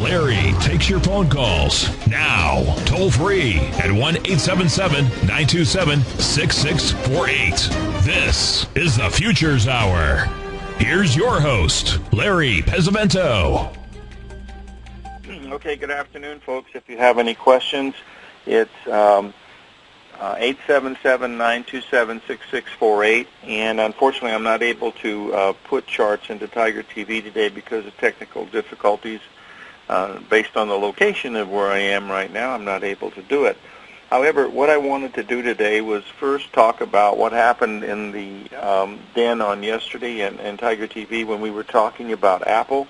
Larry takes your phone calls now, toll free at 1-877-927-6648. This is the Futures Hour. Here's your host, Larry Pesavento. Okay, good afternoon, folks. If you have any questions, it's 877-927-6648. And unfortunately, I'm not able to put charts into Tiger TV today because of technical difficulties. Based on the location of where I am right now, I'm not able to do it. However, what I wanted to do today was first talk about what happened in the den on yesterday and Tiger TV when we were talking about Apple.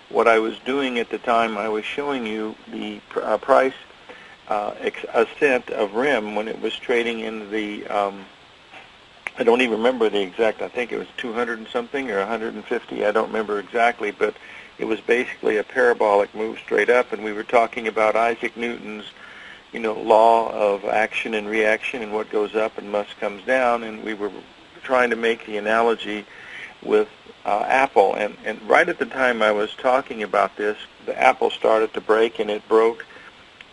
What I was doing at the time, I was showing you the price ascent of RIM when it was trading in the, I don't even remember the exact, I think it was 200 and something or 150, I don't remember exactly, but it was basically a parabolic move straight up, and we were talking about Isaac Newton's, law of action and reaction, and what goes up and must comes down, and we were trying to make the analogy with Apple, and right at the time I was talking about this, the Apple started to break, and it broke,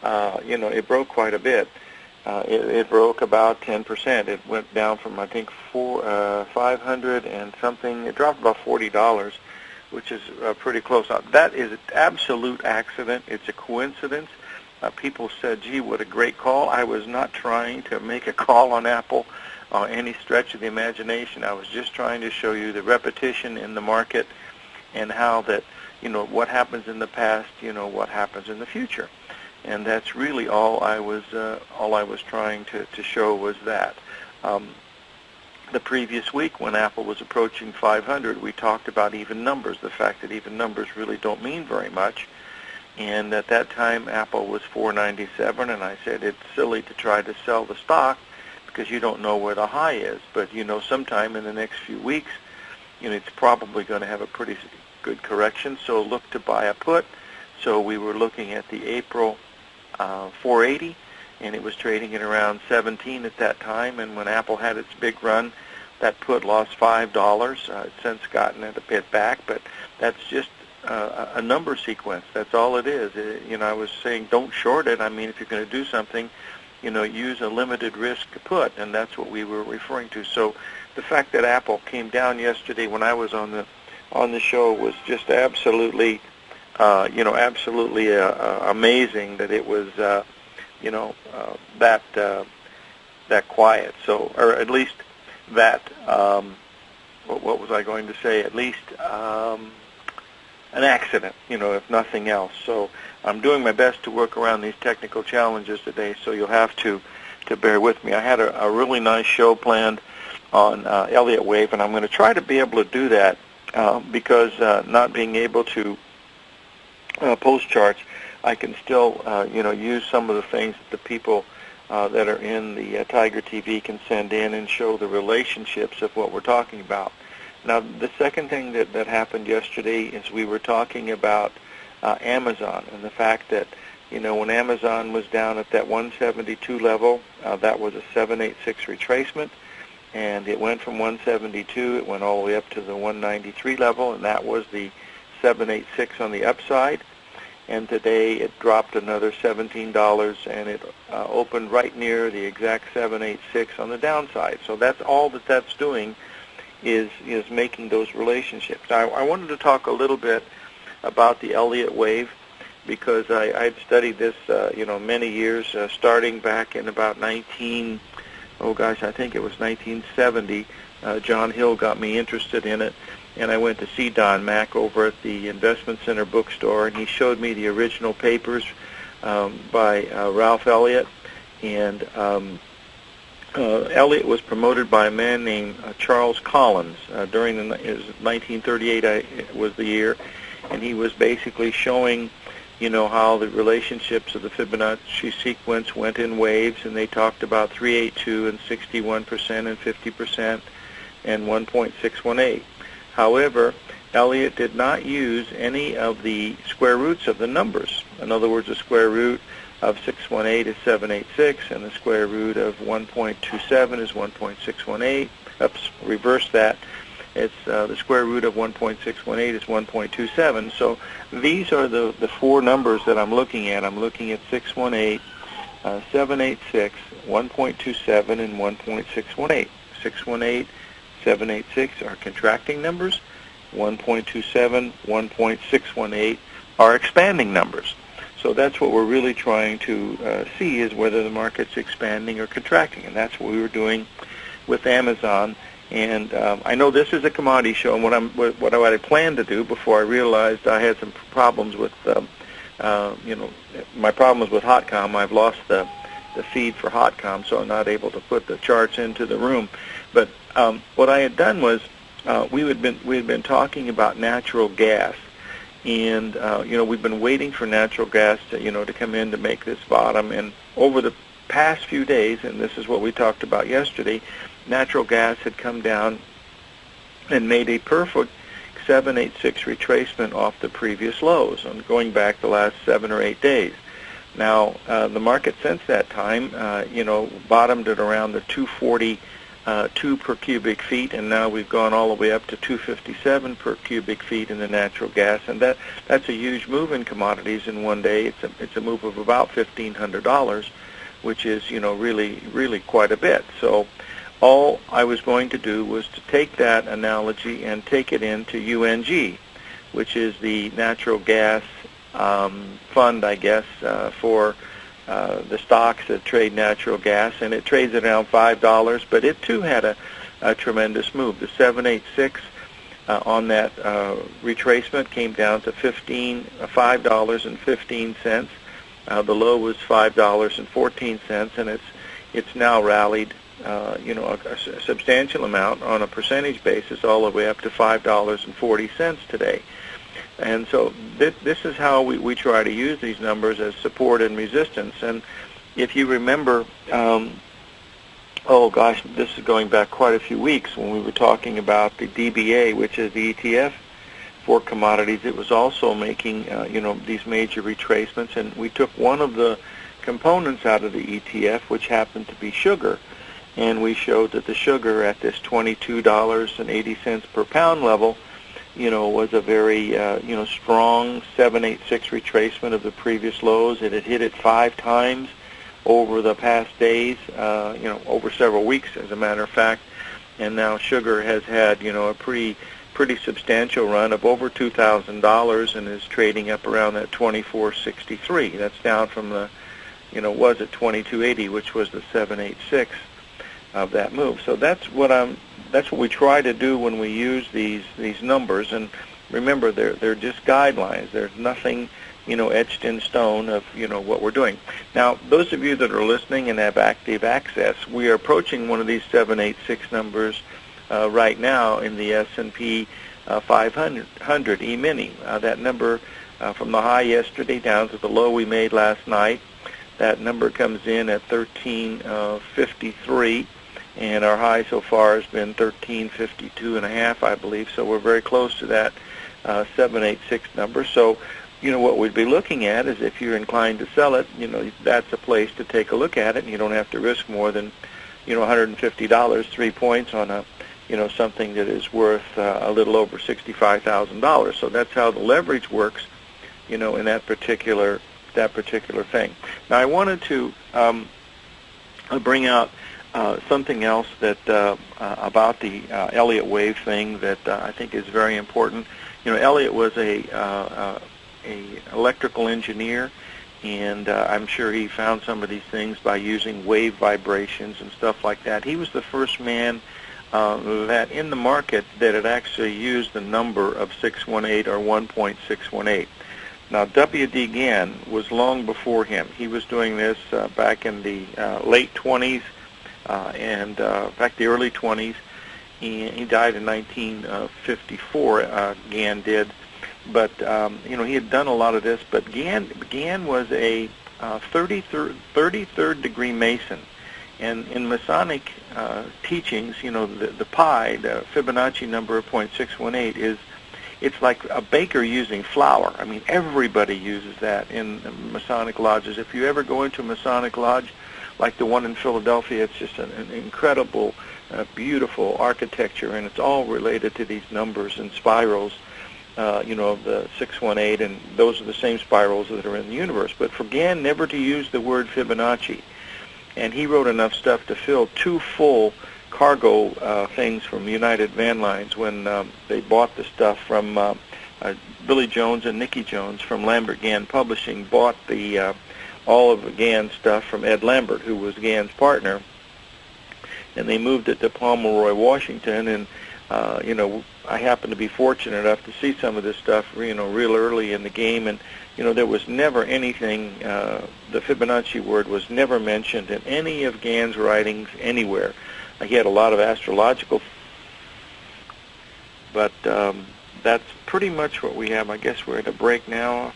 it broke quite a bit. It broke about 10%. It went down from, I think, 500 and something. It dropped about $40, which is pretty close. Now, that is an absolute accident. It's a coincidence. People said, gee, what a great call. I was not trying to make a call on Apple any stretch of the imagination. I was just trying to show you the repetition in the market and how that, what happens in the past, what happens in the future. And that's really all I was trying to show was that. The previous week when Apple was approaching 500, we talked about even numbers, the fact that even numbers really don't mean very much. And at that time, Apple was $4.97, and I said it's silly to try to sell the stock because you don't know where the high is. But, sometime in the next few weeks, it's probably going to have a pretty good correction, so look to buy a put. So we were looking at the April 480, and it was trading at around 17 at that time, and when Apple had its big run, that put lost $5. It's since gotten it a bit back, but that's just a number sequence. That's all it is. I was saying don't short it. I mean, if you're going to do something, use a limited risk put, and that's what we were referring to. So the fact that Apple came down yesterday when I was on the show was just absolutely, absolutely amazing that it was, that quiet. So, or at least that, what was I going to say? At least an accident, if nothing else. So I'm doing my best to work around these technical challenges today, so you'll have to bear with me. I had a really nice show planned on Elliott Wave, and I'm going to try to be able to do that because not being able to post charts, I can still, use some of the things that the people that are in the Tiger TV can send in and show the relationships of what we're talking about. Now, the second thing that happened yesterday is we were talking about Amazon and the fact that, when Amazon was down at that 172 level, that was a 786 retracement, and it went from 172, it went all the way up to the 193 level, and that was the 786 on the upside. And today it dropped another $17, and it opened right near the exact 786 on the downside. So that's all that's doing is making those relationships. I wanted to talk a little bit about the Elliott Wave because I'd studied this, many years, starting back in about I think it was 1970. John Hill got me interested in it, and I went to see Don Mack over at the Investment Center bookstore, and he showed me the original papers by Ralph Elliott, and Elliott was promoted by a man named Charles Collins during his 1938 was the year, and he was basically showing, how the relationships of the Fibonacci sequence went in waves, and they talked about 382 and 61% and 50% and 1.618. However, Elliott did not use any of the square roots of the numbers. In other words, the square root of 618 is 786, and the square root of 1.27 is 1.618. Reverse that. It's the square root of 1.618 is 1.27. So these are the four numbers that I'm looking at. I'm looking at 618, 786, 1.27, and 1.618. 618, 786 are contracting numbers. 1.27, 1.618 are expanding numbers. So that's what we're really trying to see, is whether the market's expanding or contracting, and that's what we were doing with Amazon. And I know this is a commodity show, and what I planned to do before I realized I had some problems with, my problem was with HotCom. I've lost the feed for HotCom, so I'm not able to put the charts into the room. But what I had done was we had been talking about natural gas. And we've been waiting for natural gas to come in to make this bottom. And over the past few days, and this is what we talked about yesterday, natural gas had come down and made a perfect 786 retracement off the previous lows, and going back the last 7 or 8 days. Now the market since that time, bottomed at around the 242 per cubic feet, and now we've gone all the way up to 257 per cubic feet in the natural gas, and that's a huge move in commodities in one day. It's a move of about $1,500, which is really quite a bit. So all I was going to do was to take that analogy and take it into UNG, which is the natural gas fund, I guess, for the stocks that trade natural gas, and it trades at around $5, but it too had a tremendous move. The 786 on that retracement came down to $5.15. The low was $5.14, and it's now rallied a substantial amount on a percentage basis, all the way up to $5.40 today. And so this is how we try to use these numbers as support and resistance. And if you remember, this is going back quite a few weeks when we were talking about the DBA, which is the ETF for commodities. It was also making these major retracements, and we took one of the components out of the ETF, which happened to be sugar, and we showed that the sugar at this $22.80 per pound level was a very, strong 786 retracement of the previous lows. It had hit it 5 times over the past days, over several weeks, as a matter of fact. And now sugar has had, a pretty substantial run of over $2,000 and is trading up around that 24.63. That's down from the, was at 22.80, which was the 786 of that move. So that's what we try to do when we use these numbers. And remember, they're just guidelines. There's nothing etched in stone of what we're doing. Now, those of you that are listening and have active access, we are approaching one of these 786 numbers right now in the S&P 500 E-mini. That number from the high yesterday down to the low we made last night, that number comes in at 1353. And our high so far has been 1352.5, I believe. So we're very close to that 786 number. So, what we'd be looking at is, if you're inclined to sell it, that's a place to take a look at it. And you don't have to risk more than, $150, 3 points on a, something that is worth a little over $65,000. So that's how the leverage works, in that particular thing. Now, I wanted to bring out something else that about the Elliott wave thing that I think is very important. Elliott was a electrical engineer, and I'm sure he found some of these things by using wave vibrations and stuff like that. He was the first man that in the market that had actually used the number of 618 or 1.618. Now, W.D. Gann was long before him. He was doing this back in the late 20s. And in fact, the early 20s. He died in 1954. Gann did, but he had done a lot of this. But Gann was a 33rd degree Mason, and in Masonic teachings, the pi, the Fibonacci number of 0.618 it's like a baker using flour. I mean, everybody uses that in Masonic lodges. If you ever go into a Masonic lodge, like the one in Philadelphia, it's just an incredible beautiful architecture, and it's all related to these numbers and spirals, the 618, and those are the same spirals that are in the universe. But for Gann never to use the word Fibonacci, and he wrote enough stuff to fill 2 full cargo things from United Van Lines when they bought the stuff from Billy Jones and Nicky Jones from Lambert Gann Publishing, bought the all of Gann's stuff from Ed Lambert, who was Gann's partner, and they moved it to Pomeroy, Washington, and I happened to be fortunate enough to see some of this stuff, real early in the game, and there was never anything, the Fibonacci word was never mentioned in any of Gann's writings anywhere. He had a lot of astrological, but that's pretty much what we have. I guess we're at a break now,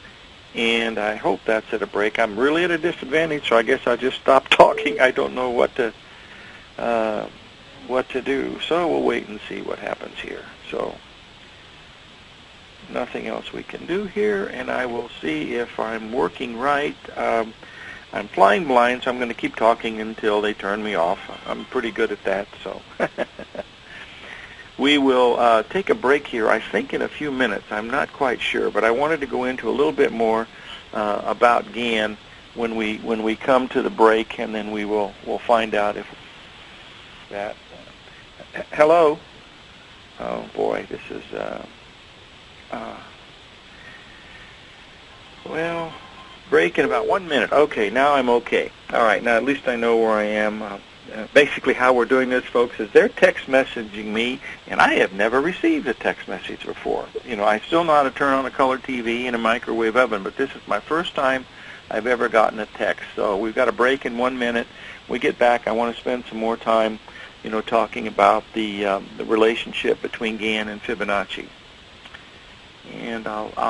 and I hope that's at a break. I'm really at a disadvantage, so I guess I'll just stop talking. I don't know what to do, so we'll wait and see what happens here. So nothing else we can do here, and I will see if I'm working right. I'm flying blind, so I'm going to keep talking until they turn me off. I'm pretty good at that, so we will take a break here, I think in a few minutes. I'm not quite sure, but I wanted to go into a little bit more about Gann when we come to the break, and then we'll find out if that. Hello? Oh boy, this is well, break in about 1 minute. Okay, now I'm okay. All right, now at least I know where I am. Basically how we're doing this, folks, is they're text messaging me, and I have never received a text message before. I still know how to turn on a color TV and a microwave oven, but this is my first time I've ever gotten a text. So we've got a break in 1 minute. When we get back, I want to spend some more time, talking about the relationship between Gann and Fibonacci. And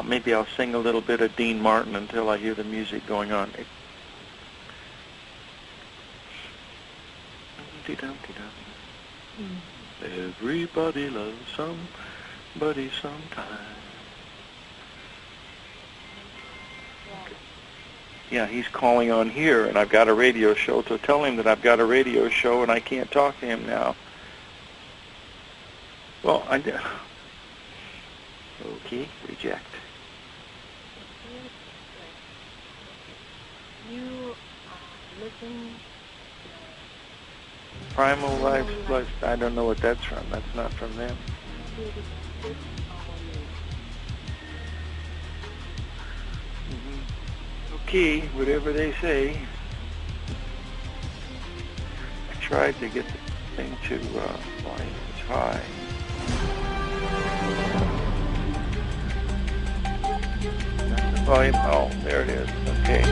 maybe I'll sing a little bit of Dean Martin until I hear the music going on. Everybody loves somebody sometime. Yeah, he's calling on here, and I've got a radio show, so tell him that I've got a radio show and I can't talk to him now. Well, okay, reject. You listen. Primal Life Plus, I don't know what that's from. That's not from them. Okay, whatever they say. I tried to get the thing to volume is high. Volume, oh, there it is. Okay.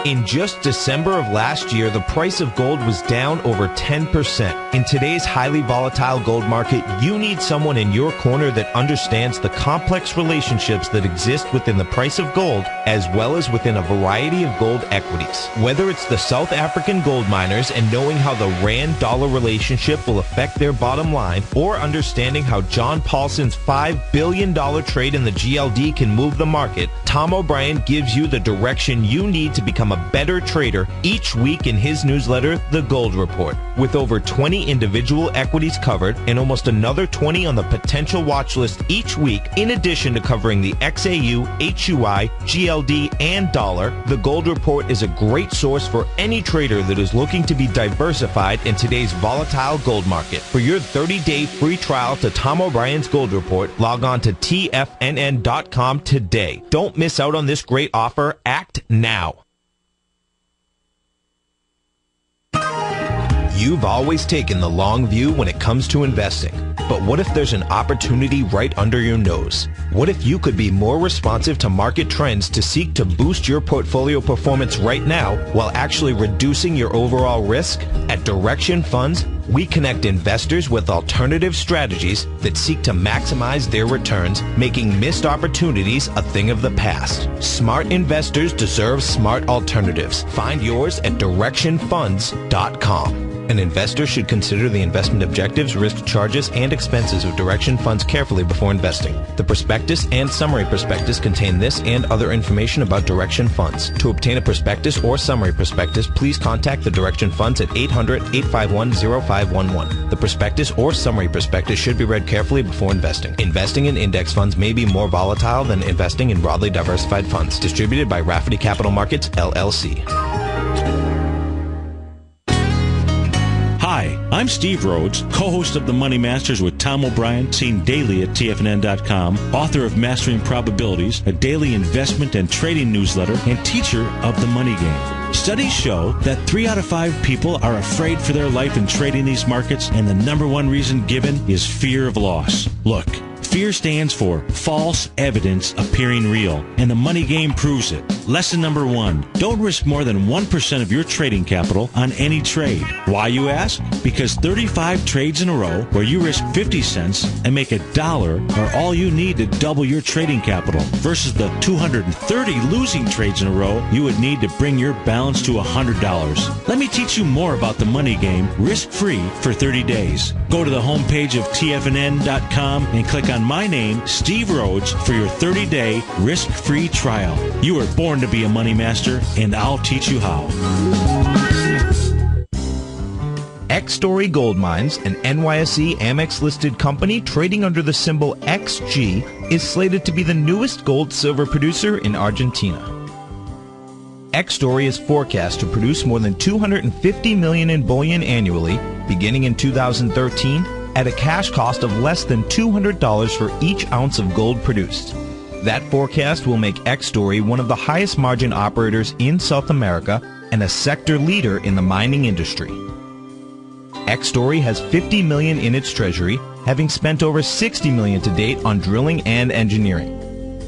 In just December of last year, the price of gold was down over 10%. In today's highly volatile gold market, you need someone in your corner that understands the complex relationships that exist within the price of gold, as well as within a variety of gold equities. Whether it's the South African gold miners and knowing how the Rand-dollar relationship will affect their bottom line, or understanding how John Paulson's $5 billion trade in the GLD can move the market, Tom O'Brien gives you the direction you need to become a better trader each week in his newsletter, The Gold Report. With over 20 individual equities covered and almost another 20 on the potential watch list each week, in addition to covering the XAU, HUI, GLD, and dollar, The Gold Report is a great source for any trader that is looking to be diversified in today's volatile gold market. For your 30-day free trial to Tom O'Brien's Gold Report, log on to TFNN.com today. Don't miss out on this great offer. Act now. You've always taken the long view when it comes to investing. But what if there's an opportunity right under your nose? What if you could be more responsive to market trends to seek to boost your portfolio performance right now while actually reducing your overall risk? At Direction Funds, we connect investors with alternative strategies that seek to maximize their returns, making missed opportunities a thing of the past. Smart investors deserve smart alternatives. Find yours at directionfunds.com. An investor should consider the investment objectives, risk charges, and expenses of Direction Funds carefully before investing. The prospectus and summary prospectus contain this and other information about Direction Funds. To obtain a prospectus or summary prospectus, please contact the Direction Funds at 800-851-0511. The prospectus or summary prospectus should be read carefully before investing. Investing in index funds may be more volatile than investing in broadly diversified funds. Distributed by Rafferty Capital Markets, LLC. Hi, I'm Steve Rhodes, co-host of The Money Masters with Tom O'Brien, seen daily at TFNN.com, author of Mastering Probabilities, a daily investment and trading newsletter, and teacher of the money game. Studies show that 3 out of 5 people are afraid for their life in trading these markets, and the number one reason given is fear of loss. Look, fear stands for false evidence appearing real, and the money game proves it. Lesson number 1, don't risk more than 1% of your trading capital on any trade. Why, you ask? Because 35 trades in a row where you risk 50 cents and make $1 are all you need to double your trading capital, versus the 230 losing trades in a row you would need to bring your balance to $100. Let me teach you more about the money game risk-free for 30 days. Go to the homepage of TFNN.com and click on my name, Steve Rhodes, for your 30-day risk-free trial. You were born to be a money master, and I'll teach you how. X-Story Gold Mines, an NYSE Amex-listed company trading under the symbol XG, is slated to be the newest gold-silver producer in Argentina. X-Story is forecast to produce more than $250 million in bullion annually, beginning in 2013, at a cash cost of less than $200 for each ounce of gold produced. That forecast will make X-Story one of the highest margin operators in South America and a sector leader in the mining industry. X-Story has $50 million in its treasury, having spent over $60 million to date on drilling and engineering.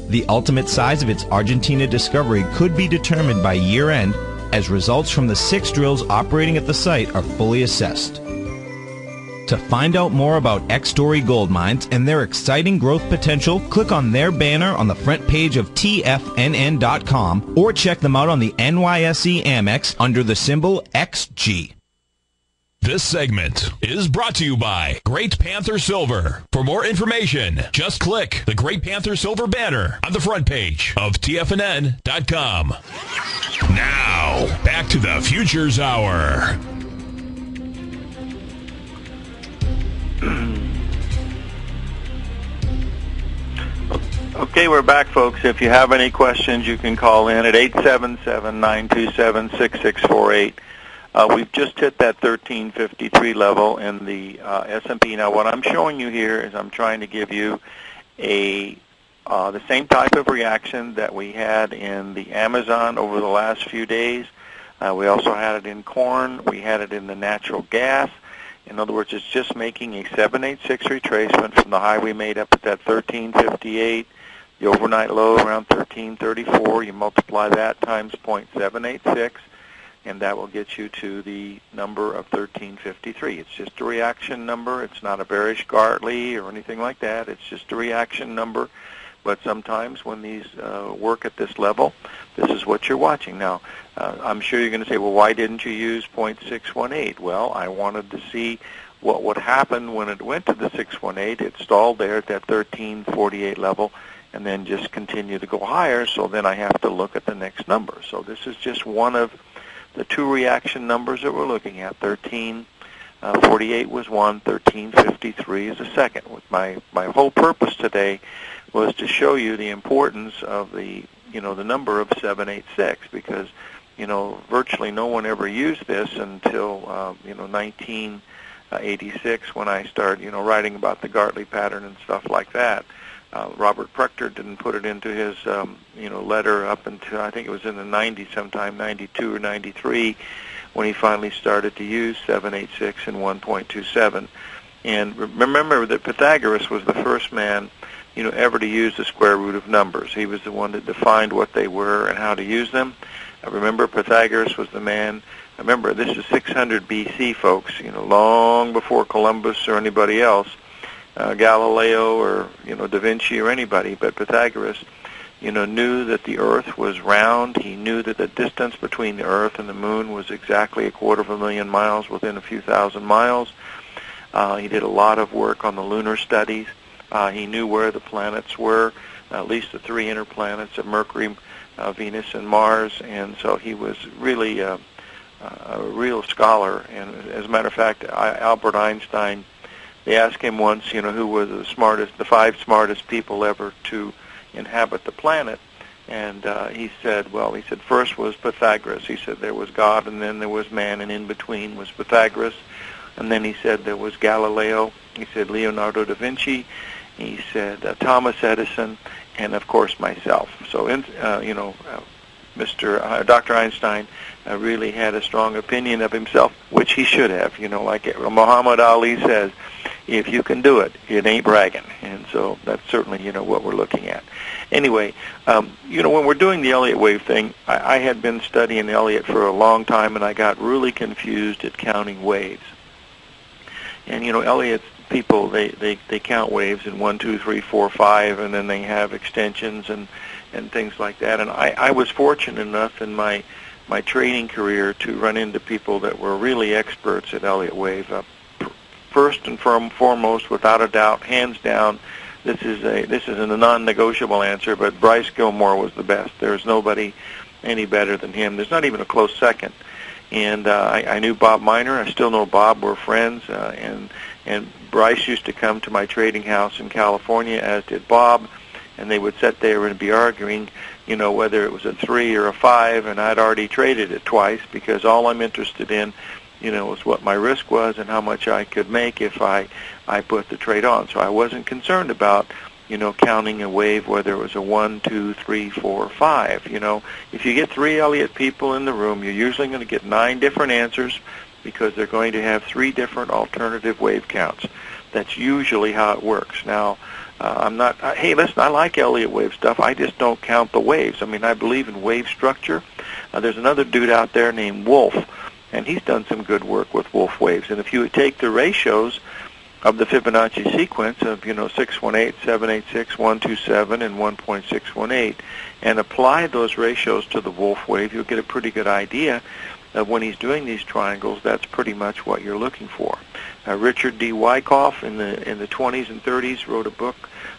The ultimate size of its Argentina discovery could be determined by year-end, as results from the 6 drills operating at the site are fully assessed. To find out more about X-Story Gold Mines and their exciting growth potential, click on their banner on the front page of TFNN.com or check them out on the NYSE Amex under the symbol XG. This segment is brought to you by Great Panther Silver. For more information, just click the Great Panther Silver banner on the front page of TFNN.com. Now, back to the Futures Hour. Okay, we're back, folks. If you have any questions, you can call in at 877-927-6648. We've just hit that 1353 level in the S&P. Now, what I'm showing you here is I'm trying to give you the same type of reaction that we had in the Amazon over the last few days. We also had it in corn. We had it in the natural gas. In other words, it's just making a 786 retracement from the high we made up at that 1358, the overnight low around 1334. You multiply that times 0.786, and that will get you to the number of 1353. It's just a reaction number. It's not a bearish Gartley or anything like that. It's just a reaction number. But sometimes when these work at this level, this is what you're watching. Now, I'm sure you're going to say, well, why didn't you use 0.618? Well, I wanted to see what would happen when it went to the 618. It stalled there at that 1348 level and then just continued to go higher, so then I have to look at the next number. So this is just one of the 2 reaction numbers that we're looking at. 1348 was one, 1353 is the second. My whole purpose today was to show you the importance of the number of 786, because virtually no one ever used this until 1986, when I started writing about the Gartley pattern and stuff like that. Robert Prechter didn't put it into his letter up until I think it was in the 90s, sometime 92 or 93, when he finally started to use 786 and 1.27. And remember that Pythagoras was the first man ever to use the square root of numbers. He was the one that defined what they were and how to use them. Remember, Pythagoras was the man. Remember, this is 600 BC, folks, long before Columbus or anybody else, Galileo or, Da Vinci or anybody, but Pythagoras knew that the Earth was round. He knew that the distance between the Earth and the Moon was exactly 250,000 miles within a few thousand miles. He did a lot of work on the lunar studies. He knew where the planets were, at least the three inner planets of Mercury, Venus, and Mars, and so he was really a real scholar. And as a matter of fact, Albert Einstein, they asked him once, who were the five smartest people ever to inhabit the planet, and he said first was Pythagoras. He said there was God, and then there was man, and in between was Pythagoras. And then he said there was Galileo. He said Leonardo da Vinci. He said Thomas Edison, and of course myself. So Dr. Einstein really had a strong opinion of himself, which he should have. Like Muhammad Ali says, if you can do it, it ain't bragging. And so that's certainly, what we're looking at. Anyway, when we're doing the Elliott wave thing, I had been studying Elliott for a long time, and I got really confused at counting waves. And, Elliott's people, they count waves in 1, 2, 3, 4, 5, and then they have extensions and things like that. And I was fortunate enough in my trading career to run into people that were really experts at Elliott wave. First and foremost, without a doubt, hands down, this is a non-negotiable answer, but Bryce Gilmore was the best. There's nobody any better than him. There's not even a close second. And I knew Bob Miner. I still know Bob. We're friends. And Bryce used to come to my trading house in California, as did Bob, and they would sit there and be arguing, whether it was a 3 or a 5, and I'd already traded it twice, because all I'm interested in, was what my risk was and how much I could make if I put the trade on. So I wasn't concerned about, counting a wave, whether it was a 1, 2, 3, 4, 5. If you get 3 Elliott people in the room, you're usually going to get 9 different answers, because they're going to have 3 different alternative wave counts. That's usually how it works. Now, hey, listen, I like Elliott wave stuff. I just don't count the waves. I believe in wave structure. There's another dude out there named Wolf, and he's done some good work with Wolf waves. And if you would take the ratios of the Fibonacci sequence of, 618, 786, 127, and 1.618, and apply those ratios to the Wolf wave, you'll get a pretty good idea of when he's doing these triangles. That's pretty much what you're looking for. Richard D. Wyckoff in the 20s and 30s wrote a book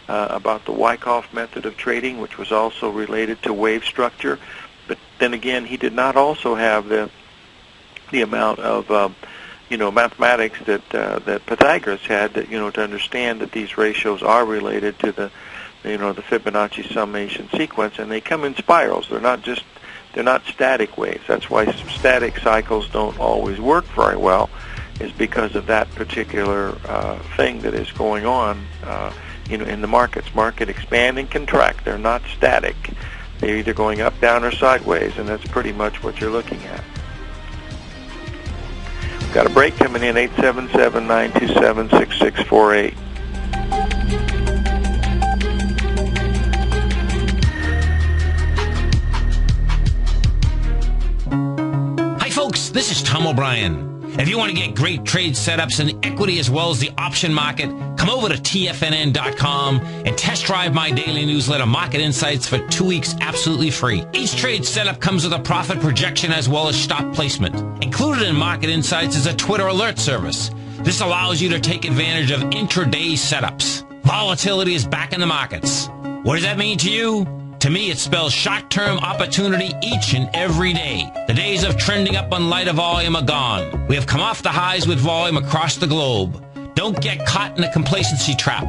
about the Wyckoff method of trading, which was also related to wave structure. But then again, he did not also have the amount of mathematics that Pythagoras had, to understand that these ratios are related to the Fibonacci summation sequence, and they come in spirals. They're not static waves. That's why static cycles don't always work very well, is because of that particular thing that is going on, in the markets. Market expand and contract. They're not static. They're either going up, down, or sideways, and that's pretty much what you're looking at. We've got a break coming in, 877-927-6648. Hi folks, this is Tom O'Brien. If you want to get great trade setups in equity as well as the option market, come over to TFNN.com and test drive my daily newsletter, Market Insights, for 2 weeks absolutely free. Each trade setup comes with a profit projection as well as stop placement. Included in Market Insights is a Twitter alert service. This allows you to take advantage of intraday setups. Volatility is back in the markets. What does that mean to you? To me, it spells short-term opportunity each and every day. The days of trending up on lighter volume are gone. We have come off the highs with volume across the globe. Don't get caught in a complacency trap.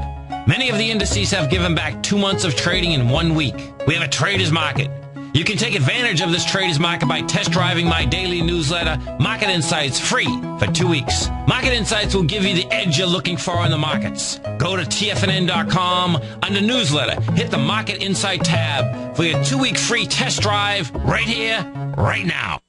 Many of the indices have given back 2 months of trading in 1 week. We have a trader's market. You can take advantage of this trader's market by test driving my daily newsletter, Market Insights, free for 2 weeks. Market Insights will give you the edge you're looking for in the markets. Go to TFNN.com, under newsletter, hit the Market Insight tab for your 2-week free test drive right here, right now.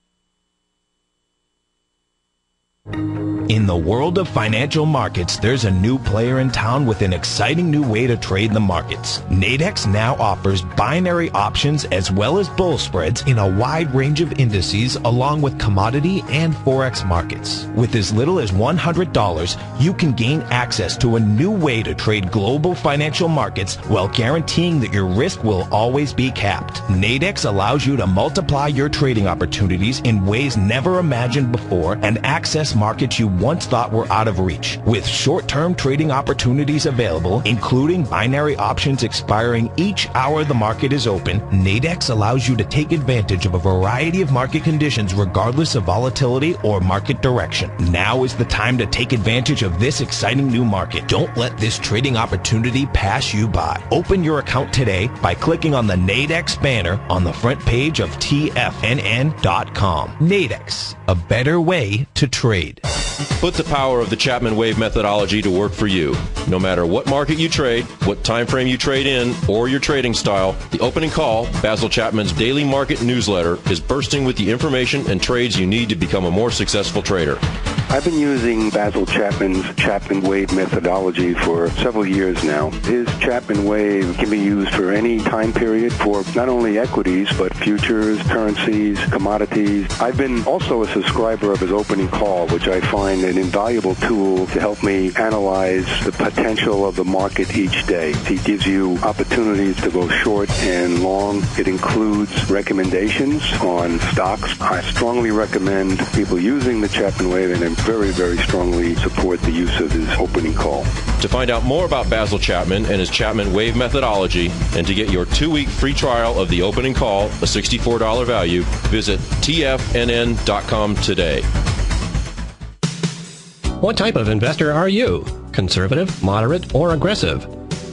In the world of financial markets, there's a new player in town with an exciting new way to trade the markets. Nadex now offers binary options as well as bull spreads in a wide range of indices along with commodity and Forex markets. With as little as $100, you can gain access to a new way to trade global financial markets while guaranteeing that your risk will always be capped. Nadex allows you to multiply your trading opportunities in ways never imagined before and access markets you once thought were out of reach. With short-term trading opportunities available, including binary options expiring each hour the market is open, Nadex allows you to take advantage of a variety of market conditions regardless of volatility or market direction. Now is the time to take advantage of this exciting new market. Don't let this trading opportunity pass you by. Open your account today by clicking on the Nadex banner on the front page of TFNN.com. Nadex, a better way to trade. Put the power of the Chapman Wave methodology to work for you. No matter what market you trade, what time frame you trade in, or your trading style, the Opening Call, Basil Chapman's daily market newsletter, is bursting with the information and trades you need to become a more successful trader. I've been using Basil Chapman's Chapman Wave methodology for several years now. His Chapman Wave can be used for any time period for not only equities, but futures, currencies, commodities. I've been also a subscriber of his Opening Call, which I find an invaluable tool to help me analyze the potential of the market each day. He gives you opportunities to go short and long. It includes recommendations on stocks. I strongly recommend people using the Chapman Wave, and I very, very strongly support the use of his Opening Call. To find out more about Basil Chapman and his Chapman Wave methodology, and to get your 2-week free trial of the Opening Call, a $64 value, visit TFNN.com today. What type of investor are you? Conservative, moderate, or aggressive?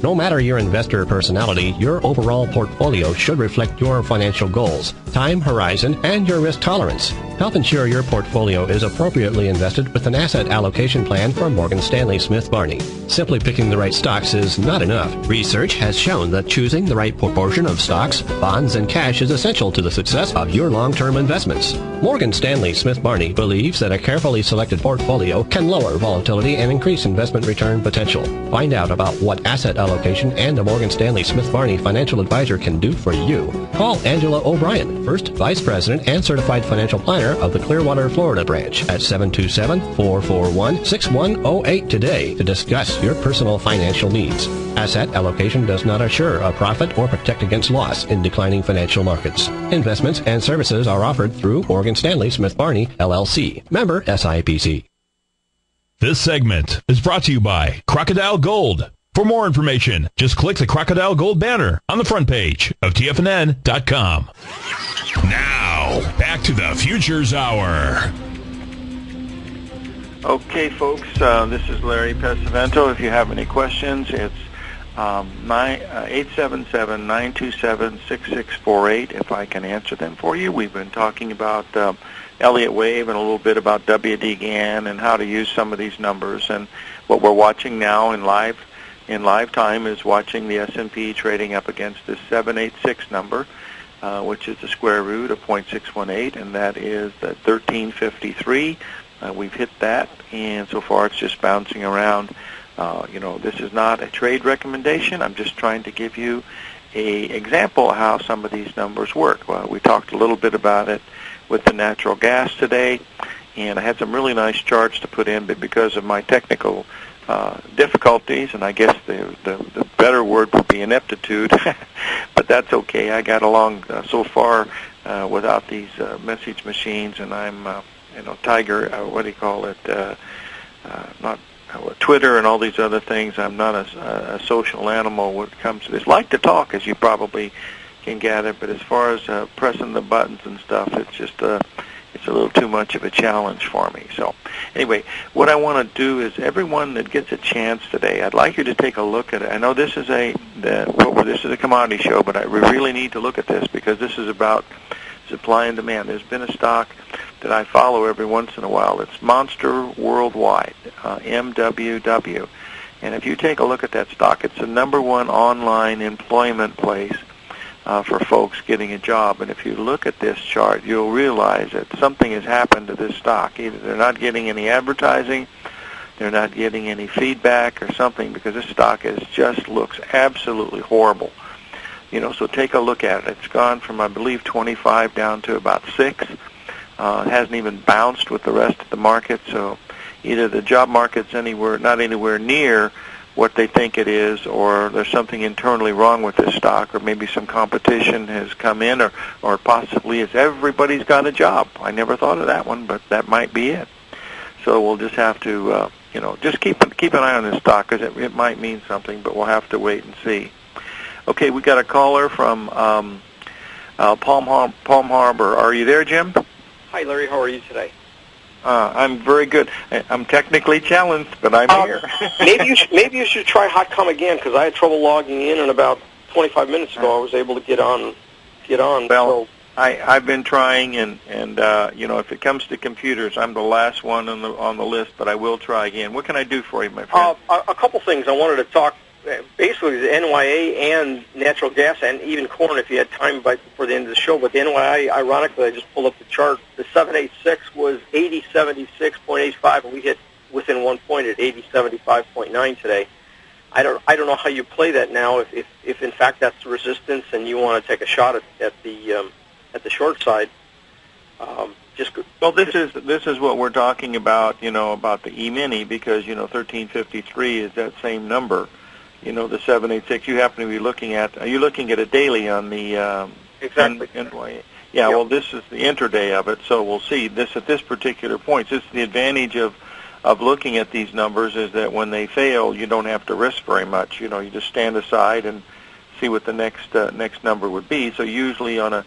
No matter your investor personality, your overall portfolio should reflect your financial goals, time horizon, and your risk tolerance. Help ensure your portfolio is appropriately invested with an asset allocation plan from Morgan Stanley Smith Barney. Simply picking the right stocks is not enough. Research has shown that choosing the right proportion of stocks, bonds, and cash is essential to the success of your long-term investments. Morgan Stanley Smith Barney believes that a carefully selected portfolio can lower volatility and increase investment return potential. Find out about what asset allocation and the Morgan Stanley Smith Barney financial advisor can do for you. Call Angela O'Brien, First Vice President and Certified Financial Planner of the Clearwater, Florida branch at 727-441-6108 today to discuss your personal financial needs. Asset allocation does not assure a profit or protect against loss in declining financial markets. Investments and services are offered through Morgan Stanley Smith Barney, LLC. Member SIPC. This segment is brought to you by Crocodile Gold. For more information, just click the Crocodile Gold banner on the front page of TFNN.com. Now, back to the Futures Hour. Okay, folks, this is Larry Pesavento. If you have any questions, it's 877-927-6648, if I can answer them for you. We've been talking about Elliott Wave and a little bit about WD GAN and how to use some of these numbers. And what we're watching now in live time is watching the S&P trading up against this 786 number, which is the square root of 0.618, and that is the 1353. We've hit that, and so far it's just bouncing around. This is not a trade recommendation. I'm just trying to give you an example of how some of these numbers work. Well, we talked a little bit about it with the natural gas today, and I had some really nice charts to put in, but because of my technical difficulties, and I guess the better word would be ineptitude, but that's okay. I got along so far without these message machines, and I'm, Tiger, not Twitter and all these other things. I'm not a social animal when it comes to this. Like to talk, as you probably can gather, but as far as pressing the buttons and stuff, it's just it's a little too much of a challenge for me. So anyway, what I want to do is everyone that gets a chance today, I'd like you to take a look at it. I know this is a commodity show, but we really need to look at this because this is about supply and demand. There's been a stock that I follow every once in a while. It's Monster Worldwide, MWW. And if you take a look at that stock, it's the #1 online employment place for folks getting a job. And if you look at this chart, you'll realize that something has happened to this stock. Either they're not getting any advertising, they're not getting any feedback or something, because this stock just looks absolutely horrible. So take a look at it. It's gone from, I believe, 25 down to about 6. It hasn't even bounced with the rest of the market. So either the job market's not anywhere near what they think it is, or there's something internally wrong with this stock, or maybe some competition has come in, or possibly it's everybody's got a job. I never thought of that one, but that might be it. So we'll just have to, just keep an eye on this stock, because it might mean something, but we'll have to wait and see. Okay, we got a caller from Palm Harbor. Are you there, Jim? Hi, Larry. How are you today? I'm very good. I'm technically challenged, but I'm here. maybe you should try HotCom again, because I had trouble logging in, and about 25 minutes ago I was able to get on. Well, I've been trying, and if it comes to computers, I'm the last one on the list, but I will try again. What can I do for you, my friend? A couple things. I wanted to talk basically the NYA and natural gas, and even corn if you had time before the end of the show. But the NYA, ironically, I just pulled up the chart. The 786 was 8076.85, and we hit within 1 point at 8075.9 today. I don't know how you play that now. If in fact that's the resistance, and you want to take a shot at the short side. This is what we're talking about. About the E-mini, because 1353 is that same number. The 786 you happen to be looking at. Are you looking at a daily on the exactly? NYA? Yeah. Yep. Well, this is the intraday of it, so we'll see this at this particular point. This is the advantage of looking at these numbers, is that when they fail, you don't have to risk very much. You just stand aside and see what the next number would be. So usually on a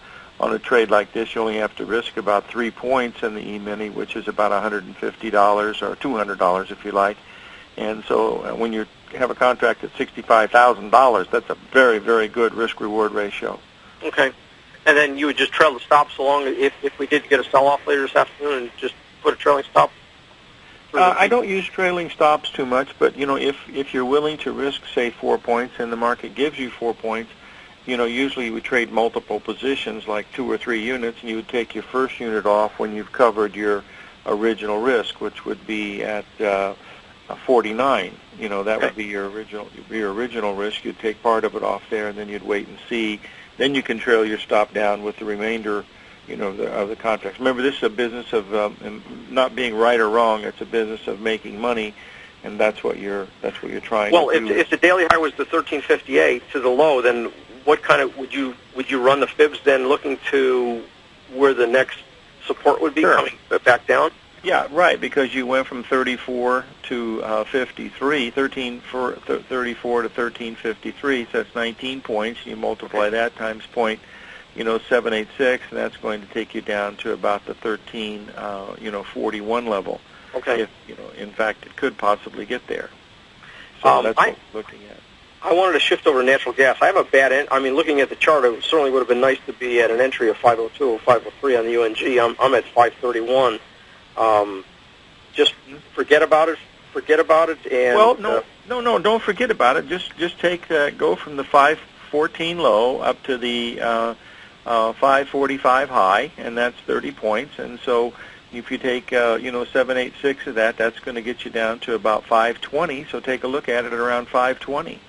trade like this, you only have to risk about 3 points in the E-mini, which is about $150 or $200 if you like. And so when you have a contract at $65,000, that's a very, very good risk-reward ratio. Okay. And then you would just trail the stops along if we did get a sell-off later this afternoon, and just put a trailing stop? I don't use trailing stops too much, but, if you're willing to risk, say, 4 points, and the market gives you 4 points, usually you would trade multiple positions, like 2 or 3 units, and you would take your first unit off when you've covered your original risk, which would be at 49. That would be your original risk. You'd take part of it off there, and then you'd wait and see. Then you can trail your stop down with the remainder, of the contracts. Remember, this is a business of not being right or wrong. It's a business of making money, and that's what you're trying to do. Well, if the daily high was the 1358 to the low, then what kind of would you run the fibs then, looking to where the next support would be? Sure. Coming back down? Yeah, right, because you went from 34 to 53, 34 to 1353, so that's 19 points. You multiply that times 786, and that's going to take you down to about the 41 level. Okay. If, in fact, it could possibly get there. So that's what we're looking at. I wanted to shift over to natural gas. I have a bad end. Looking at the chart, it certainly would have been nice to be at an entry of 502 or 503 on the UNG. I'm at 531. Just forget about it. And no, don't forget about it. Just take go from the 514 low up to the 545 high, and that's 30 points. And so if you take 786 of that, that's going to get you down to about 520. So take a look at it at around 520.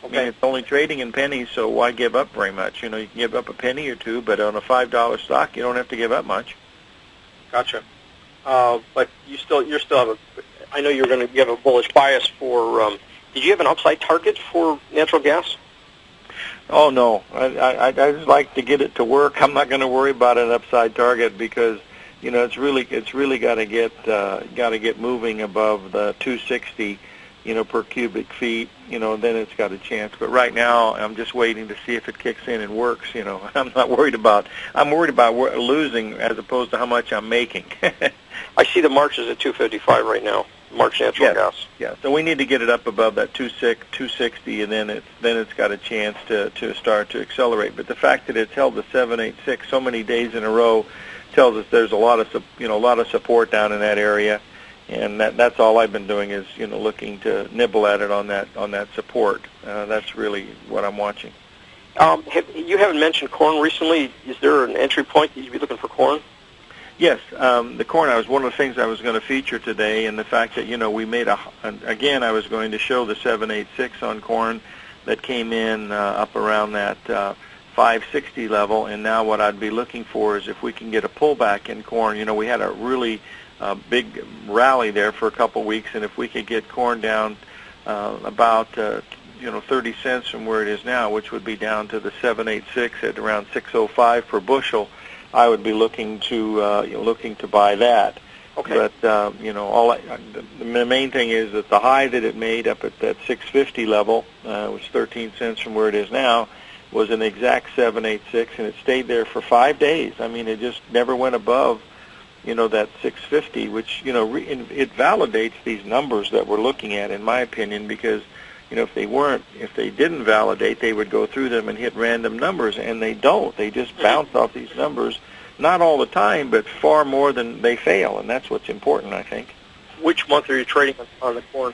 Okay. It's only trading in pennies, so why give up very much? You can give up a penny or two, but on a $5 stock, you don't have to give up much. Gotcha. But you still have I know you have a bullish bias for. Did you have an upside target for natural gas? Oh no, I just like to get it to work. I'm not going to worry about an upside target, because it's really got to get moving above the 260 per cubic feet, then it's got a chance. But right now, I'm just waiting to see if it kicks in and works. I'm worried about losing as opposed to how much I'm making. I see the March is at 255 right now. March natural gas. Yeah. So we need to get it up above that 260, and then it's got a chance to start to accelerate. But the fact that it's held the 786 so many days in a row tells us there's a lot of support down in that area. And that's all I've been doing is, looking to nibble at it on that support. That's really what I'm watching. You haven't mentioned corn recently. Is there an entry point that you'd be looking for corn? Yes, the corn was one of the things I was going to feature today, and the fact that, we made again, I was going to show the 786 on corn that came in up around that 560 level, and now what I'd be looking for is if we can get a pullback in corn. We had a really big rally there for a couple weeks, and if we could get corn down about 30 cents from where it is now, which would be down to the 786 at around 605 per bushel, I would be looking to buy that. Okay. But the main thing is that the high that it made up at that 650 level, was 13 cents from where it is now, was an exact 786, and it stayed there for 5 days. I mean, it just never went above, that 650, which it validates these numbers that we're looking at, in my opinion, because if they didn't validate, they would go through them and hit random numbers, and they don't. They just bounce off these numbers, not all the time, but far more than they fail, and that's what's important, I think. Which month are you trading on the corn?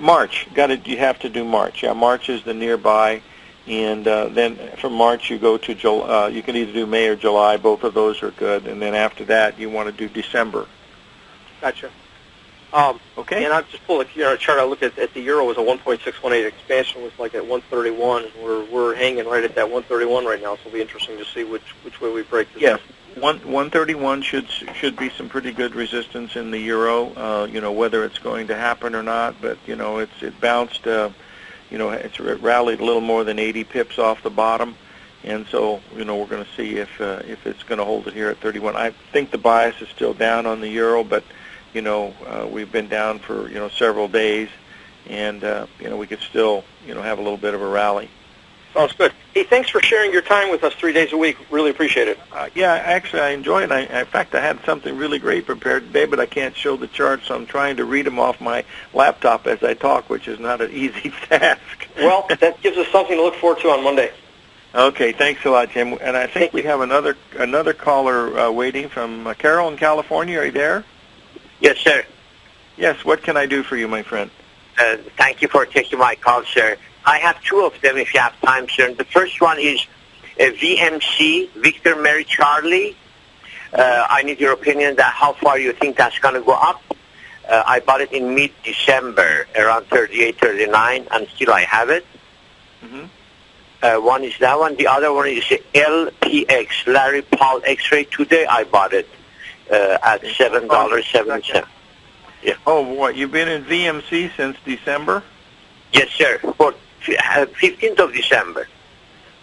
March. You have to do March. Yeah, March is the nearby, and then from March you go to July. You can either do May or July. Both of those are good, and then after that you want to do December. Gotcha. Okay. And I've just pulled a chart. I look at the euro was a 1.618 expansion was like at 131. We're hanging right at that 131 right now. So it'll be interesting to see which way we break this. Yes, 131 should be some pretty good resistance in the euro. Whether it's going to happen or not, but it bounced. It's rallied a little more than 80 pips off the bottom, and so we're going to see if it's going to hold it here at 31. I think the bias is still down on the euro, but we've been down for, several days, and, we could still, have a little bit of a rally. Sounds good. Hey, thanks for sharing your time with us 3 days a week. Really appreciate it. Yeah, actually, I enjoy it. In fact, I had something really great prepared today, but I can't show the charts, so I'm trying to read them off my laptop as I talk, which is not an easy task. Well, that gives us something to look forward to on Monday. Okay, thanks a lot, Jim. And I think we have another caller waiting from Carol in California. Are you there? Yes, sir. Yes, what can I do for you, my friend? Thank you for taking my call, sir. I have two of them if you have time, sir. The first one is VMC, Victor Mary Charlie. I need your opinion that how far you think that's going to go up. I bought it in mid-December, around 38, 39, and still I have it. Mm-hmm. One is that one. The other one is LPX, Larry Paul X-ray. Today I bought it at $7.70. Yeah. Oh, what? You've been in VMC since December? Yes, sir. For 15th of December.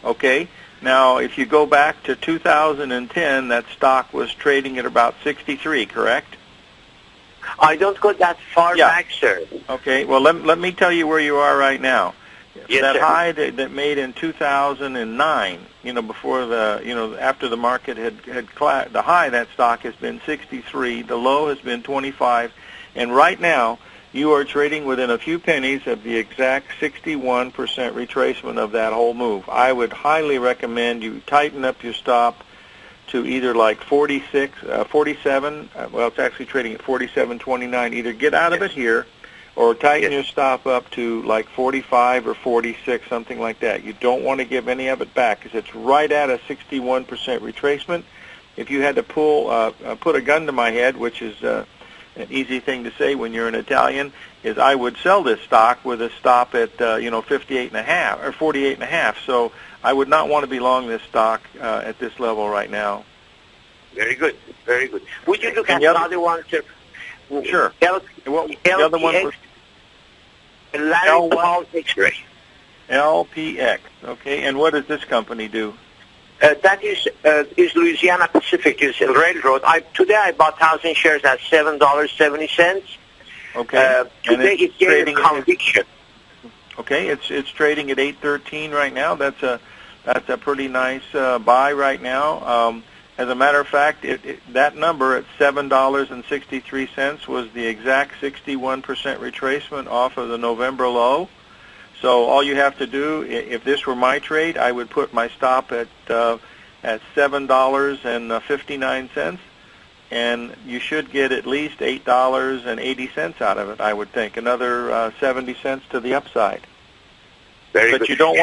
Okay. Now, if you go back to 2010, that stock was trading at about 63, correct? I don't go that far back, sir. Okay. Well, let me tell you where you are right now. Yes, that sir. high that made in 2009, before after the market had collapsed, the high of that stock has been 63, the low has been 25, and right now you are trading within a few pennies of the exact 61% retracement of that whole move. I would highly recommend you tighten up your stop to either like 47, well, it's actually trading at 47.29. Either get out of it here or tighten your stop up to like 45 or 46, something like that. You don't want to give any of it back because it's right at a 61% retracement. If you had to put a gun to my head, which is an easy thing to say when you're an Italian, is I would sell this stock with a stop at 58.5 or 48.5. So I would not want to be long this stock at this level right now. Very good, very good. Would you look at another one, sir? Sure. The other one was Larry Paul X-ray. LPX. Okay. And what does this company do? That is Louisiana Pacific. Is a railroad. Today I bought 1,000 shares at $7.70. Okay. Today it's getting a conviction. Okay. It's trading at 8.13 right now. That's a pretty nice buy right now. As a matter of fact, that number at $7.63 was the exact 61% retracement off of the November low. So all you have to do, if this were my trade, I would put my stop at $7.59, and you should get at least $8.80 out of it, I would think. Another 70 cents to the upside. Very but good. you don't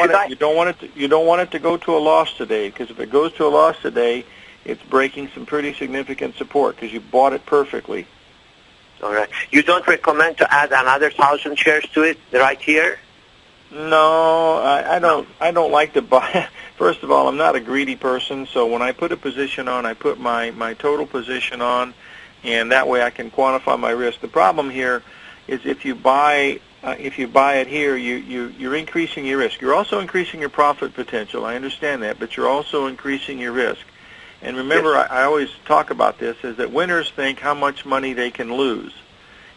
want it to go to a loss today, because if it goes to a loss today, it's breaking some pretty significant support because you bought it perfectly. All right. You don't recommend to add another 1,000 shares to it right here? No, I don't. I don't like to buy. First of all, I'm not a greedy person, so when I put a position on, I put my total position on, and that way I can quantify my risk. The problem here is if you buy it here, you're increasing your risk. You're also increasing your profit potential. I understand that, but you're also increasing your risk. And remember, yes. I always talk about this, is that winners think how much money they can lose,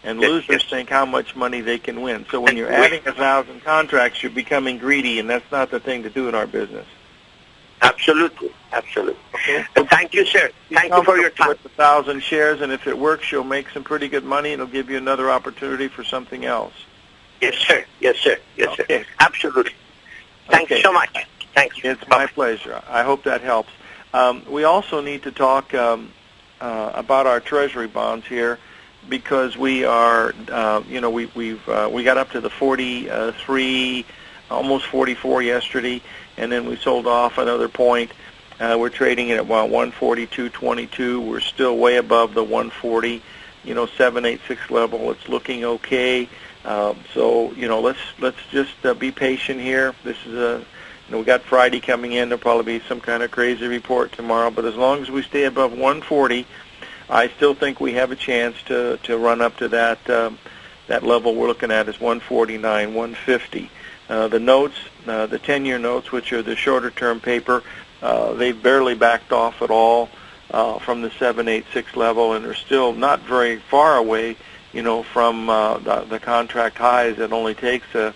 and losers think how much money they can win. So when you're adding 1,000 contracts, you're becoming greedy, and that's not the thing to do in our business. Absolutely, absolutely. Okay. Thank you, sir. Thank you for your time. With 1,000 shares, and if it works, you'll make some pretty good money, and it'll give you another opportunity for something else. Yes, sir. Yes, sir. Yes, sir. Absolutely. Thank you so much. Thank you. It's my pleasure. I hope that helps. We also need to talk about our Treasury bonds here, because we are, we got up to the 43, almost 44 yesterday, and then we sold off another point. We're trading it at about 142.22. We're still way above the 140, 786 level. It's looking okay. So let's just be patient here. This is we got Friday coming in. There'll probably be some kind of crazy report tomorrow. But as long as we stay above 140, I still think we have a chance to run up to that level we're looking at is 149, 150. The notes, the 10-year notes, which are the shorter-term paper, they've barely backed off at all from the 786 level, and they're still not very far away, from the contract highs. It only takes a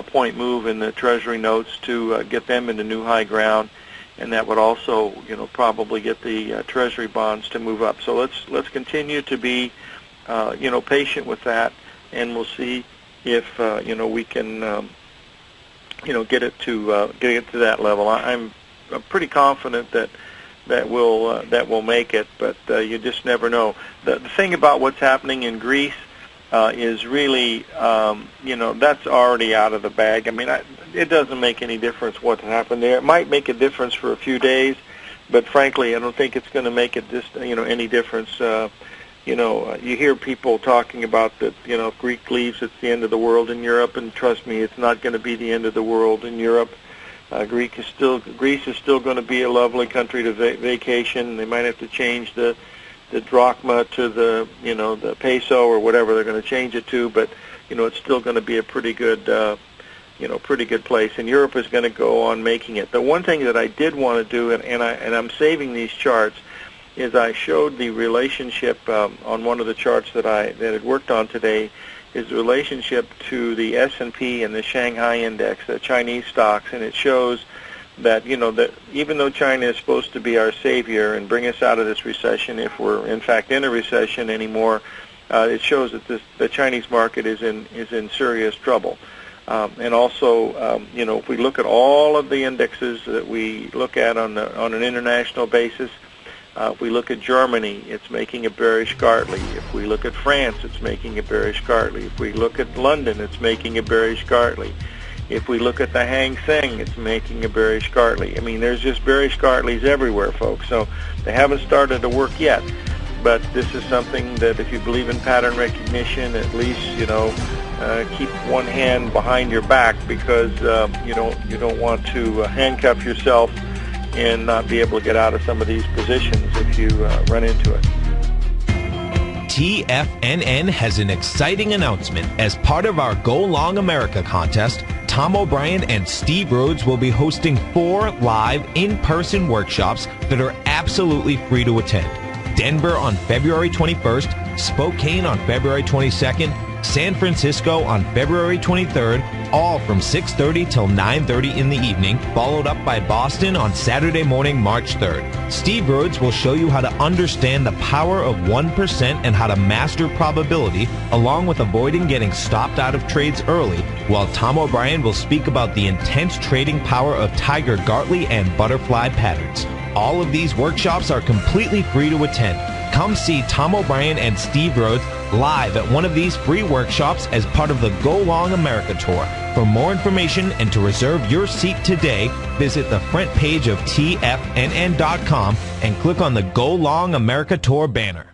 point move in the Treasury notes to get them into new high ground, and that would also, probably get the Treasury bonds to move up. So let's continue to be, patient with that, and we'll see if we can, get it to that level. I'm pretty confident that we'll make it, but you just never know. The thing about what's happening in Greece is really, that's already out of the bag. I mean, it doesn't make any difference what happened there. It might make a difference for a few days, but frankly, I don't think it's going to make it any difference. You hear people talking about that, if Greek leaves, it's the end of the world in Europe, and trust me, it's not going to be the end of the world in Europe. Greece is still going to be a lovely country to vacation. They might have to change the drachma to the peso or whatever they're going to change it to, but it's still going to be a pretty good place. And Europe is going to go on making it. The one thing that I did want to do, and I'm saving these charts, is I showed the relationship on one of the charts that I had worked on today, is the relationship to the S&P and the Shanghai index, the Chinese stocks, and it shows that that even though China is supposed to be our savior and bring us out of this recession, if we're in fact in a recession anymore, it shows that the Chinese market is in serious trouble. And also, if we look at all of the indexes that we look at on an international basis, if we look at Germany, it's making a bearish Gartley. If we look at France, it's making a bearish Gartley. If we look at London, it's making a bearish Gartley. If we look at the Hang Seng, it's making a bearish Gartley. I mean, there's just bearish Gartleys everywhere, folks. So they haven't started to work yet. But this is something that if you believe in pattern recognition, at least, keep one hand behind your back, because you don't want to handcuff yourself and not be able to get out of some of these positions if you run into it. TFNN has an exciting announcement. As part of our Go Long America contest, Tom O'Brien and Steve Rhodes will be hosting 4 live in-person workshops that are absolutely free to attend. Denver on February 21st, Spokane on February 22nd, San Francisco on February 23rd, all from 6:30 till 9:30 in the evening, followed up by Boston on Saturday morning, March 3rd. Steve Rhodes will show you how to understand the power of 1% and how to master probability, along with avoiding getting stopped out of trades early, while Tom O'Brien will speak about the intense trading power of Tiger Gartley and butterfly patterns. All of these workshops are completely free to attend. Come see Tom O'Brien and Steve Rhodes live at one of these free workshops as part of the Go Long America Tour. For more information and to reserve your seat today, visit the front page of TFNN.com and click on the Go Long America Tour banner.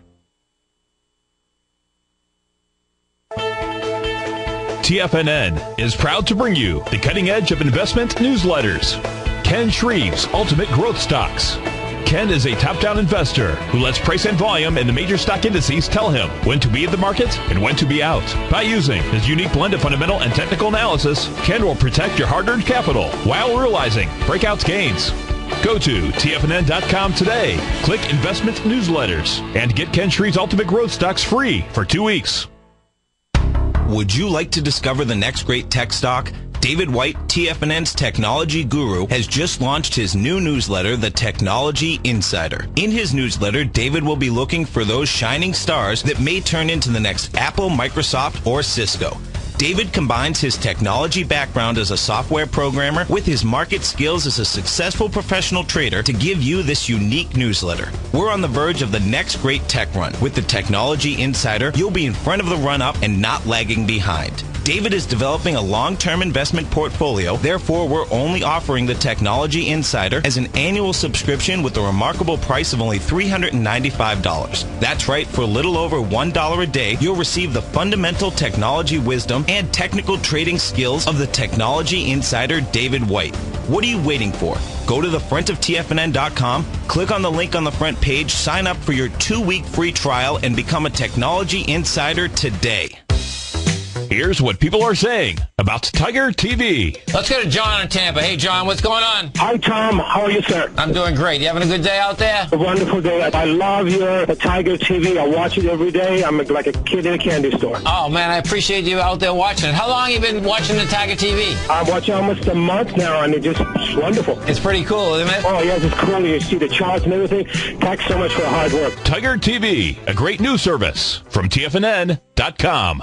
TFNN is proud to bring you the cutting edge of investment newsletters. Ken Shreve's Ultimate Growth Stocks. Ken is a top-down investor who lets price and volume in the major stock indices tell him when to be in the market and when to be out. By using his unique blend of fundamental and technical analysis, Ken will protect your hard-earned capital while realizing breakout gains. Go to TFNN.com today, click Investment Newsletters, and get Ken Shreve's Ultimate Growth Stocks free for 2 weeks. Would you like to discover the next great tech stock? David White, TFNN's technology guru, has just launched his new newsletter, The Technology Insider. In his newsletter, David will be looking for those shining stars that may turn into the next Apple, Microsoft, or Cisco. David combines his technology background as a software programmer with his market skills as a successful professional trader to give you this unique newsletter. We're on the verge of the next great tech run. With the Technology Insider, you'll be in front of the run-up and not lagging behind. David is developing a long-term investment portfolio. Therefore, we're only offering the Technology Insider as an annual subscription with a remarkable price of only $395. That's right, for a little over $1 a day, you'll receive the fundamental technology wisdom and technical trading skills of the Technology Insider David White. What are you waiting for? Go to the front of TFNN.com, click on the link on the front page, sign up for your 2-week free trial, and become a Technology Insider today. Here's what people are saying about Tiger TV. Let's go to John in Tampa. Hey, John, what's going on? Hi, Tom. How are you, sir? I'm doing great. You having a good day out there? A wonderful day. I love your Tiger TV. I watch it every day. I'm like a kid in a candy store. Oh, man, I appreciate you out there watching it. How long have you been watching the Tiger TV? I'm watching almost a month now, and it's wonderful. It's pretty cool, isn't it? Oh, yes, it's cool. You see the charts and everything. Thanks so much for the hard work. Tiger TV, a great news service from TFNN.com.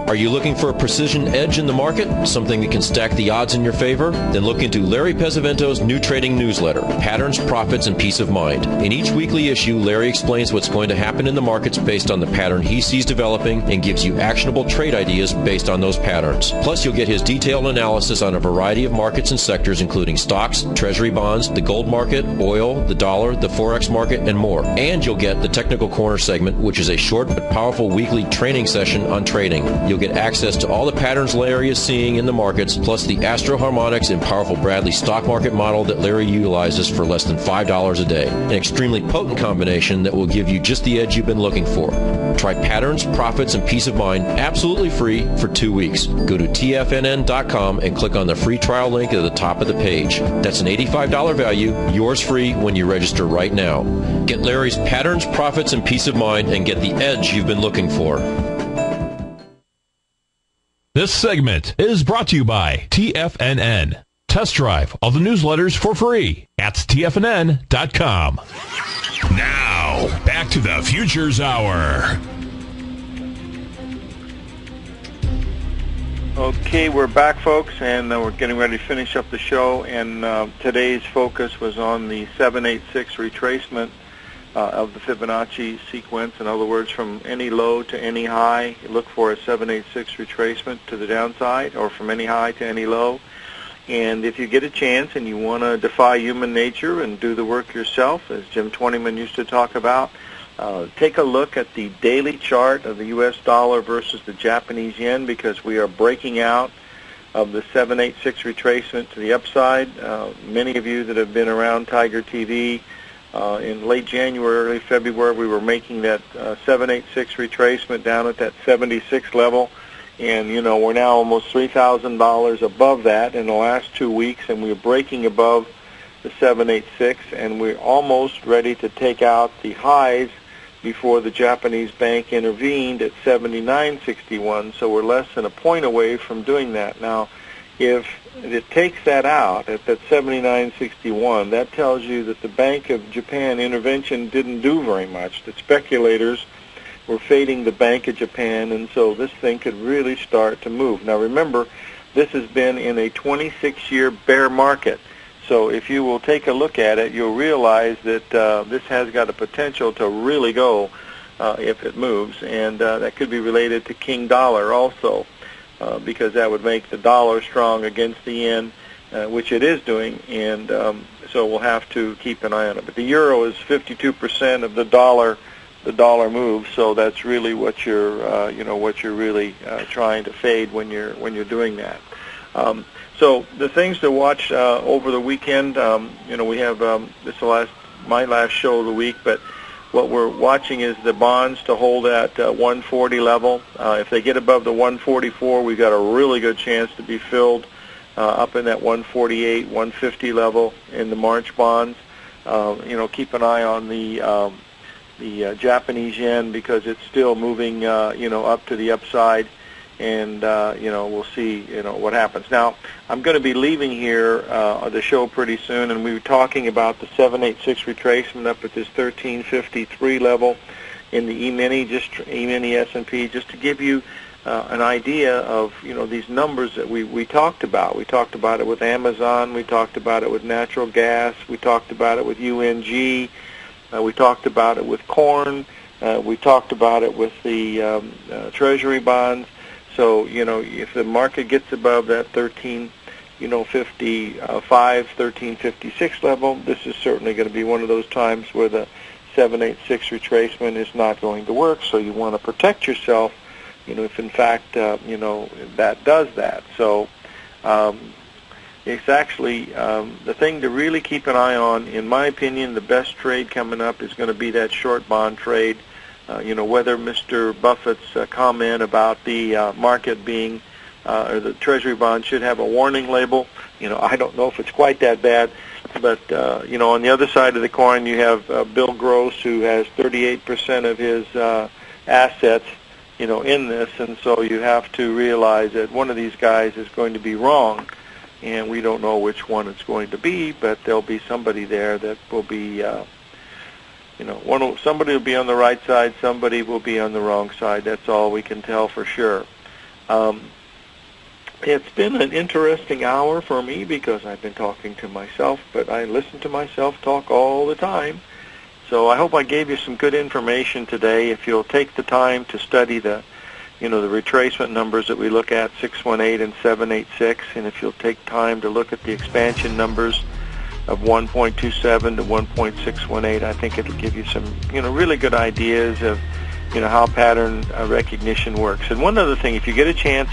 Are you looking for a precision edge in the market? Something that can stack the odds in your favor? Then look into Larry Pesavento's new trading newsletter, Patterns, Profits, and Peace of Mind. In each weekly issue, Larry explains what's going to happen in the markets based on the pattern he sees developing and gives you actionable trade ideas based on those patterns. Plus, you'll get his detailed analysis on a variety of markets and sectors, including stocks, treasury bonds, the gold market, oil, the dollar, the Forex market, and more. And you'll get the Technical Corner segment, which is a short but powerful weekly training session on trading. You'll get access to all the patterns Larry is seeing in the markets, plus the Astro Harmonics and powerful Bradley stock market model that Larry utilizes for less than $5 a day. An extremely potent combination that will give you just the edge you've been looking for. Try Patterns, Profits, and Peace of Mind absolutely free for 2 weeks. Go to TFNN.com and click on the free trial link at the top of the page. That's an $85 value, yours free when you register right now. Get Larry's Patterns, Profits, and Peace of Mind and get the edge you've been looking for. This segment is brought to you by TFNN. Test drive all the newsletters for free at TFNN.com. Now, back to the Futures Hour. Okay, we're back, folks, and we're getting ready to finish up the show. And today's focus was on the 786 retracement of the Fibonacci sequence. In other words, from any low to any high, you look for a 786 retracement to the downside, or from any high to any low. And if you get a chance and you want to defy human nature and do the work yourself, as Jim Twentyman used to talk about, take a look at the daily chart of the U.S. dollar versus the Japanese yen, because we are breaking out of the 786 retracement to the upside. Many of you that have been around Tiger TV, in late January, early February, we were making that 786 retracement down at that 76 level. And, you know, we're now almost $3,000 above that in the last 2 weeks, and we're breaking above the 786, and we're almost ready to take out the highs before the Japanese bank intervened at 79.61, so we're less than a point away from doing that. Now, if it takes that out at that 79.61, that tells you that the Bank of Japan intervention didn't do very much, that speculators were fading the Bank of Japan, and so this thing could really start to move. Now remember, this has been in a 26-year bear market, So if you will take a look at it, you'll realize that this has got a potential to really go if it moves, and that could be related to King Dollar also, because that would make the dollar strong against the yen, which it is doing, and so we'll have to keep an eye on it. But the euro is 52% of the dollar move, so that's really what you're what you're really trying to fade when you're doing that. So the things to watch over the weekend, we have this is my last show of the week, but what we're watching is the bonds to hold at 140 level. If they get above the 144, we've got a really good chance to be filled up in that 148, 150 level in the March bonds. Keep an eye on the Japanese yen, because it's still moving up to the upside, and we'll see what happens. Now, I'm going to be leaving here the show pretty soon, and we were talking about the 786 retracement up at this 1353 level in the E-mini, E-mini S&P, just to give you an idea of these numbers that we talked about. We talked about it with Amazon, we talked about it with natural gas, we talked about it with UNG, we talked about it with corn, we talked about it with the Treasury bonds. So if the market gets above that 1356 level, this is certainly going to be one of those times where the 786 retracement is not going to work. So you want to protect yourself, if in fact that does that. So it's actually the thing to really keep an eye on. In my opinion, the best trade coming up is going to be that short bond trade. Whether Mr. Buffett's comment about the market being, or the Treasury bond should have a warning label, I don't know if it's quite that bad. But, on the other side of the coin, you have Bill Gross, who has 38% of his assets, in this. And so you have to realize that one of these guys is going to be wrong. And we don't know which one it's going to be, but there'll be somebody there that will be... somebody will be on the right side, somebody will be on the wrong side. That's all we can tell for sure. It's been an interesting hour for me because I've been talking to myself, but I listen to myself talk all the time. So I hope I gave you some good information today. If you'll take the time to study the retracement numbers that we look at, 618 and 786, and if you'll take time to look at the expansion numbers of 1.27 to 1.618, I think it'll give you some, really good ideas of, how pattern recognition works. And one other thing, if you get a chance,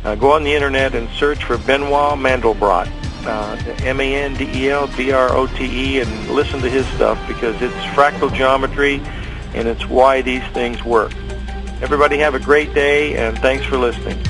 go on the internet and search for Benoit Mandelbrot, Mandelbrote, and listen to his stuff, because it's fractal geometry and it's why these things work. Everybody have a great day, and thanks for listening.